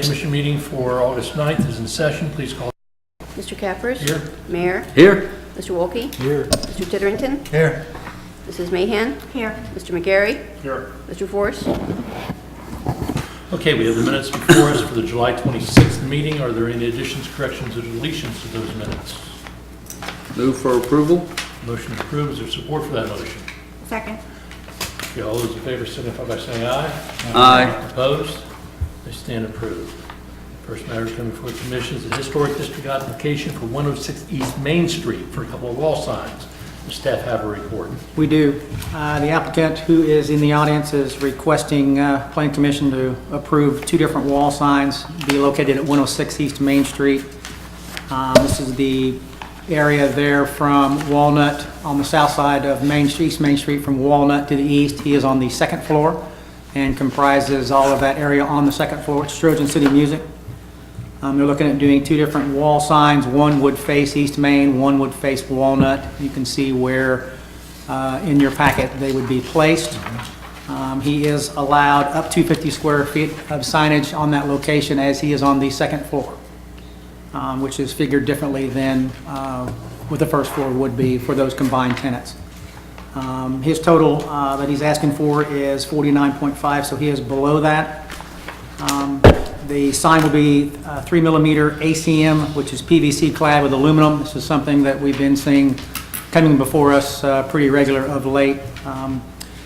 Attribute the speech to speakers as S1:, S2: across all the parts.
S1: Commission meeting for August 9th is in session. Please call.
S2: Mr. Cappers?
S1: Here.
S2: Mayor?
S3: Here.
S2: Mr. Wolke?
S1: Here.
S2: Mr. Titterington?
S1: Here.
S2: Mrs. Mahan?
S4: Here.
S2: Mr. McGarry?
S1: Here.
S2: Mr. Force?
S1: Okay, we have the minutes before us for the July 26th meeting. Are there any additions, corrections, or deletions to those minutes?
S3: Move for approval.
S1: Motion approved. Is there support for that motion?
S4: Second.
S1: Okay, all those in favor signify by saying aye.
S3: Aye.
S1: Opposed? They stand approved. First matter coming before the commission is the Historic District application for 106 East Main Street for a couple of wall signs. The staff have a report.
S5: We do. The applicant, who is in the audience, is requesting Planning Commission to approve two different wall signs be located at 106 East Main Street. This is the area there from Walnut on the south side of East Main Street from Walnut to the east. He is on the second floor and comprises all of that area on the second floor. It's Trojan City Music. They're looking at doing two different wall signs. One would face East Main, one would face Walnut. You can see where in your packet they would be placed. He is allowed up to 50 square feet of signage on that location as he is on the second floor, which is figured differently than what the first floor would be for those combined tenants. His total that he's asking for is 49.5, so he is below that. The sign will be 3 millimeter ACM, which is PVC clad with aluminum. This is something that we've been seeing coming before us pretty regular of late.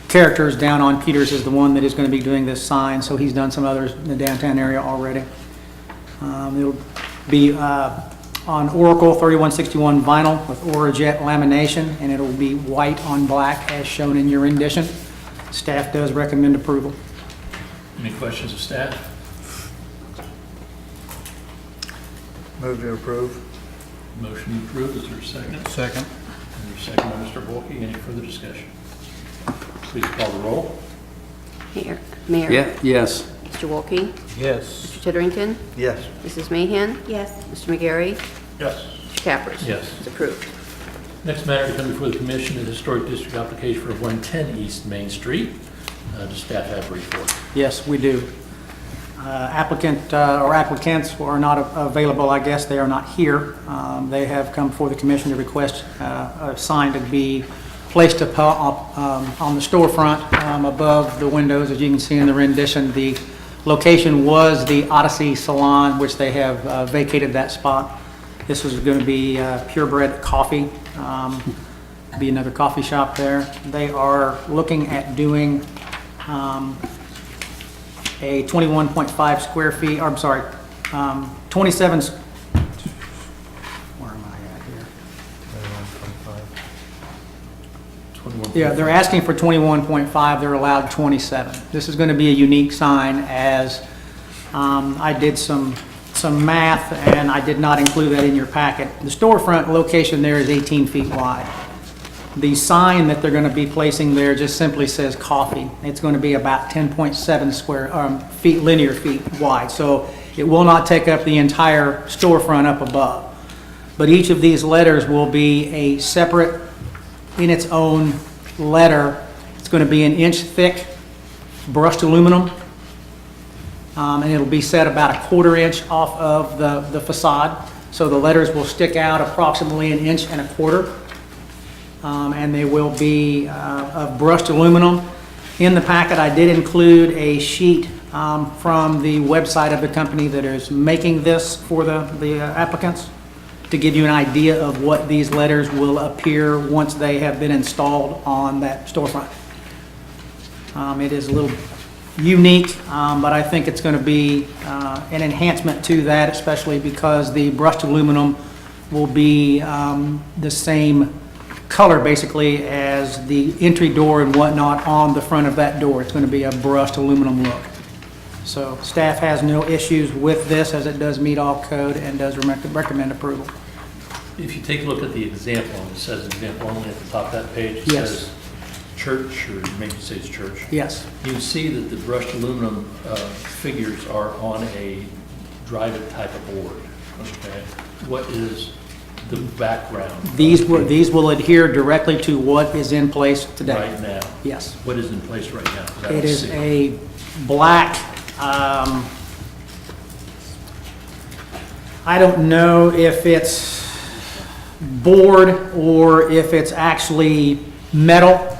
S5: Characters down on Peters is the one that is going to be doing this sign, so he's done some others in the downtown area already. It'll be on Oracle 3161 vinyl with Orajet lamination, and it'll be white on black as shown in your rendition. Staff does recommend approval.
S1: Any questions of staff?
S6: Move to approve.
S1: Motion approved. Is there a second?
S6: Second.
S1: And your second by Mr. Wolke. Any further discussion? Please call the roll.
S2: Mayor?
S3: Yeah. Yes.
S2: Mr. Wolke?
S6: Yes.
S2: Mr. Titterington?
S6: Yes.
S2: Mrs. Mahan?
S4: Yes.
S2: Mr. McGarry?
S1: Yes.
S2: Mr. Cappers?
S1: Yes.
S2: It's approved.
S1: Next matter to come before the commission is Historic District application for 110 East Main Street. Does staff have a report?
S5: Yes, we do. Applicant or applicants are not available, I guess. They are not here. They have come before the commission to request a sign to be placed up on the storefront above the windows. As you can see in the rendition, the location was the Odyssey Salon, which they have vacated that spot. This was going to be Purebred Coffee, be another coffee shop there. They are looking at doing a 21.5 square feet, or I'm sorry, 27, where am I at here?
S1: 21.
S5: Yeah, they're asking for 21.5, they're allowed 27. This is going to be a unique sign as I did some math and I did not include that in your packet. The storefront location there is 18 feet wide. The sign that they're going to be placing there just simply says coffee. It's going to be about 10.7 square feet, linear feet wide. So it will not take up the entire storefront up above. But each of these letters will be a separate, in its own letter. It's going to be an inch thick brushed aluminum. And it'll be set about a 1/4 inch off of the facade. So the letters will stick out approximately 1 1/4 inches. And they will be of brushed aluminum. In the packet, I did include a sheet from the website of the company that is making this for the applicants to give you an idea of what these letters will appear once they have been installed on that storefront. It is a little unique, but I think it's going to be an enhancement to that, especially because the brushed aluminum will be the same color basically as the entry door and whatnot on the front of that door. It's going to be a brushed aluminum look. So staff has no issues with this as it does meet all code and does recommend approval.
S1: If you take a look at the example, and it says example only at the top of that page, it
S5: Yes.
S1: says church, or maybe it says church.
S5: Yes.
S1: You can see that the brushed aluminum figures are on a drive-it type of board. Okay, what is the background?
S5: These will adhere directly to what is in place today.
S1: Right now?
S5: Yes.
S1: What is in place right now? 'Cause I
S5: It
S1: don't
S5: is
S1: see
S5: a black I don't know if it's board or if it's actually metal.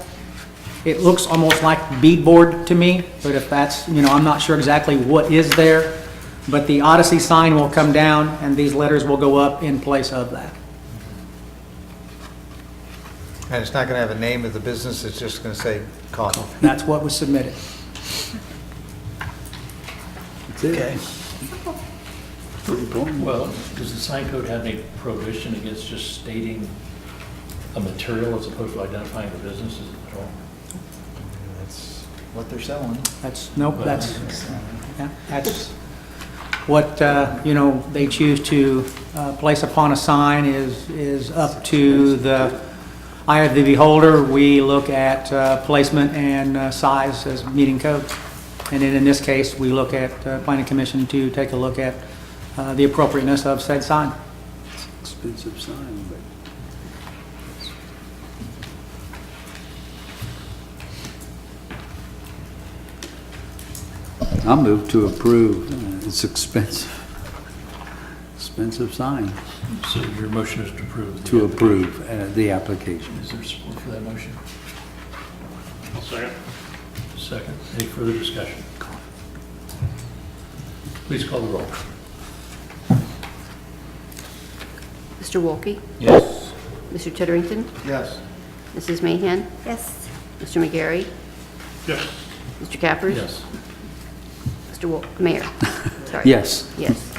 S5: It looks almost like beadboard to me, but if that's, I'm not sure exactly what is there. But the Odyssey sign will come down and these letters will go up in place of that.
S6: And it's not going to have a name of the business, it's just going to say coffee.
S5: That's what was submitted.
S3: That's it.
S6: Okay.
S3: Pretty boring.
S1: Well, does the sign code have any prohibition against just stating a material as opposed to identifying the businesses at all?
S6: That's what they're selling.
S5: That's what, they choose to place upon a sign is up to the eye of the beholder. We look at placement and size as meeting code. And then in this case, we look at planning commission to take a look at the appropriateness of said sign.
S3: Expensive sign, but. I'll move to approve. It's expensive. Expensive sign.
S1: So your motion is to approve?
S3: To approve the application.
S1: Is there support for that motion? Second. Second. Any further discussion? Please call the roll.
S2: Mr. Wolke?
S6: Yes.
S2: Mr. Titterington?
S6: Yes.
S2: Mrs. Mahan? Yes. Mr. McGarry?
S1: Yes.
S2: Mr. Cappers?
S1: Yes.
S2: Mayor? Sorry.
S3: Yes.
S2: Yes.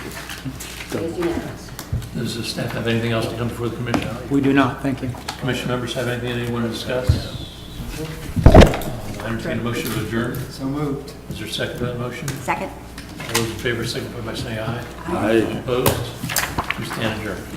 S2: It is unanimous.
S1: Does the staff have anything else to come before the commission?
S5: We do not, thank you.
S1: Commission members have anything they want to discuss? I entertain a motion to adjourn.
S6: So moved.
S1: Is there a second to that motion?
S2: Second.
S1: All those in favor signify by saying aye.
S3: Aye.
S1: Opposed? We stand adjourned.